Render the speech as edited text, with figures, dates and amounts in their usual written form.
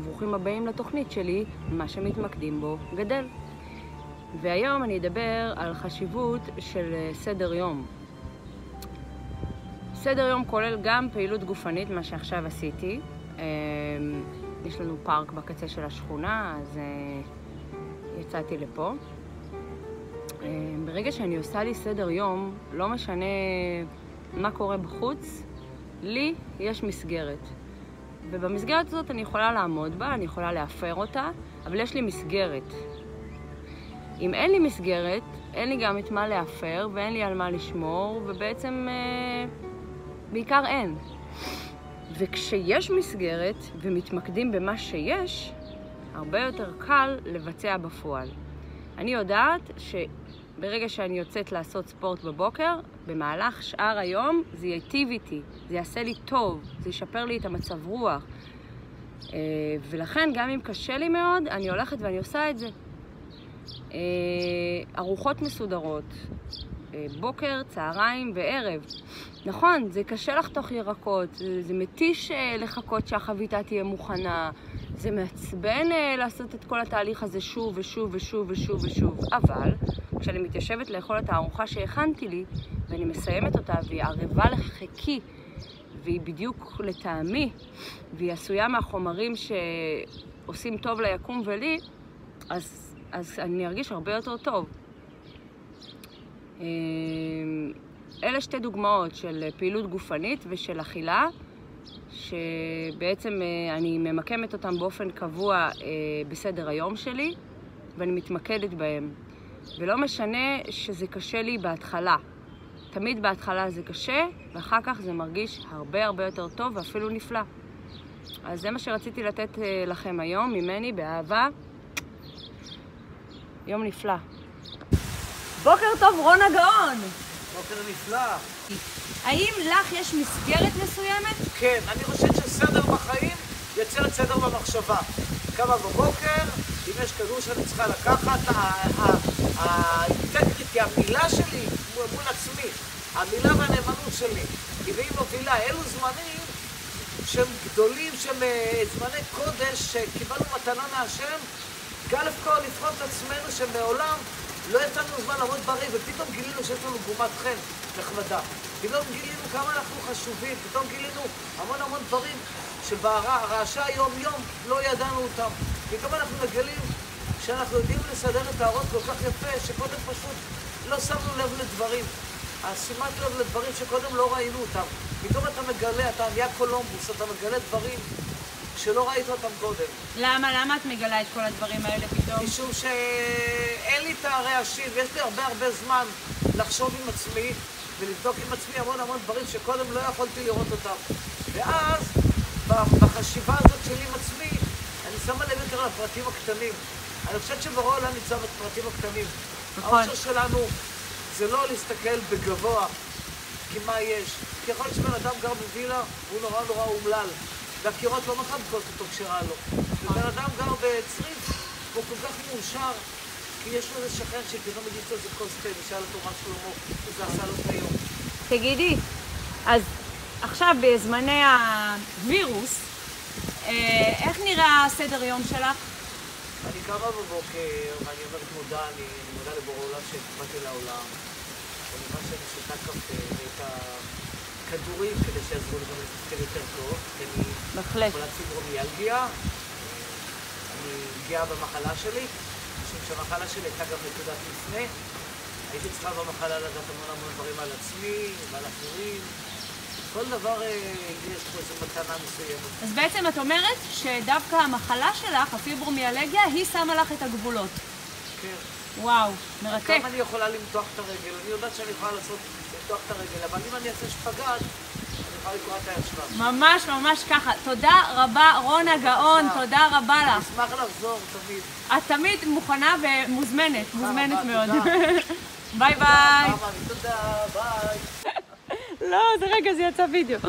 וברוכים הבאים לתוכנית שלי, מה שמתמקדים בו גדל. והיום אני אדבר על חשיבות של סדר יום. סדר יום כולל גם פעילות גופנית, מה שעכשיו עשיתי. יש לנו פארק בקצה של השכונה, אז יצאתי לפה. ברגע שאני עושה לי סדר יום, לא משנה מה קורה בחוץ, לי יש מסגרת. ובמסגרת הזאת אני יכולה לעמוד בה, אני יכולה להפר אותה, אבל יש לי מסגרת. אם אין לי מסגרת, אין לי גם את מה להפר, ואין לי על מה לשמור, ובעצם בעיקר אין. וכשיש מסגרת ומתמקדים במה שיש, הרבה יותר קל לבצע בפועל. אני יודעת שברגע שאני יוצאת לעשות ספורט בבוקר, במהלך שאר היום זה ייטיב איתי, זה יעשה לי טוב, זה ישפר לי את המצב רוח. ולכן גם אם קשה לי מאוד, אני הולכת ואני עושה את זה. ארוחות מסודרות, בוקר, צהריים וערב. נכון, זה קשה לחתוך ירקות, זה מתיש לחכות שהחביתה תהיה מוכנה, זה מעצבן לעשות את כל התהליך הזה שוב ושוב ושוב ושוב ושוב. אבל כשאני מתיישבת לאכול את הארוחה שהכנתי לי, ואני מסיימת אותה והיא ערבה לחכי, והיא בדיוק לטעמי, והיא עשויה מהחומרים שעושים טוב ליקום ולי, אז אני ארגיש הרבה יותר טוב. אלה שתי דוגמאות של פעילות גופנית ושל אכילה, שבעצם אני ממקמת אותם באופן קבוע בסדר היום שלי, ואני מתמקדת בהם. ולא משנה שזה קשה לי בהתחלה. תמיד בהתחלה זה קשה, ואחר כך זה מרגיש הרבה הרבה יותר טוב ואפילו נפלא. אז זה מה שרציתי לתת לכם היום, ממני, באהבה. יום נפלא. בוקר טוב, רונה גאון! בוקר נפלא. האם לך יש מסגרת מסוימת? כן, אני חושב שסדר בחיים יוצר סדר במחשבה. קמה בבוקר, אם יש כדור שאני צריכה לקחת, האינטגריטי, המילה שלי מול עצמי, המילה והנאמנות שלי, והיא מובילה. אלו זמנים שהם גדולים, שהם זמני קודש שקיבלנו מתנה מהשם, גם לבחון את עצמנו שמעולם לא יצאנו זמן לעמוד בריא, ופתאום גילינו שיש לנו גומת חן נחמדה. פתאום גילינו כמה אנחנו חשובים, פתאום גילינו המון דברים שברעשי היום-יום לא ידענו אותם. פתאום אנחנו מגלים שאנחנו יודעים לסדר את הארון כל כך יפה, שקודם פשוט לא שמנו לב לדברים. שימת לב לדברים שקודם לא ראינו אותם. פתאום אתה מגלה, אתה נהיה קולומבוס, אתה מגלה דברים שלא ראית אותם קודם. למה את מגלה את כל הדברים האלה פתאום? משום שאין לי את הרעשים, יש לי הרבה זמן לחשוב עם עצמי ולבדוק עם עצמי המון דברים שקודם לא יכולתי לראות אותם. ואז בחשיבה הזאת שלי עם עצמי, אני שמה לב יותר לפרטים הקטנים. אני חושבת שברור העולם נמצא בפרטים הקטנים. נכון. האושר שלנו זה לא להסתכל בגבוה, כי מה יש? כי יכול להיות שבן אדם גר בווילה, הוא נורא אומלל. והקירות לא מחבקות אותו כשראה לו. ובן אדם גר בצריף, והוא כל כך מאושר, כי יש לו איזה שכן שפתאום מגיש לו איזה כוס תה, ושאל אותו מה שלמה, וזה עשה לו את היום. תגידי, אז עכשיו בזמני הווירוס, איך נראה הסדר יום שלך? אני קמה בבוקר, ואני אומרת מודה, אני מודה לבורא עולם שבאתי לעולם. אני אומר שאני שותה קפה, ואת הכדורים כדי שיעזרו לי גם לתפקד יותר טוב. בהחלט. חולת פיברומיאלגיה, אני גאה במחלה שלי, משום שהמחלה שלי הייתה גם נקודת לפני. הייתי צריכה במחלה לדעת המון דברים על עצמי ועל אחרים. כל דבר יש פה איזו מתנה מסוימת. אז בעצם את אומרת שדווקא המחלה שלך, הפיברומיאלגיה, היא שמה לך את הגבולות. כן. וואו, מרתק. כמה אני יכולה למתוח את הרגל? אני יודעת שאני יכולה למתוח את הרגל, אבל אם אני אעשה שפגאט, אני יכולה לקרוא את היד שלה. ממש ככה. תודה רבה, רונה גאון, תודה רבה לך. אני אשמח לחזור תמיד. את תמיד מוכנה ומוזמנת, מוזמנת מאוד. תודה. ביי ביי. תודה, ביי. לא, זה רגע, זה יצא וידאו.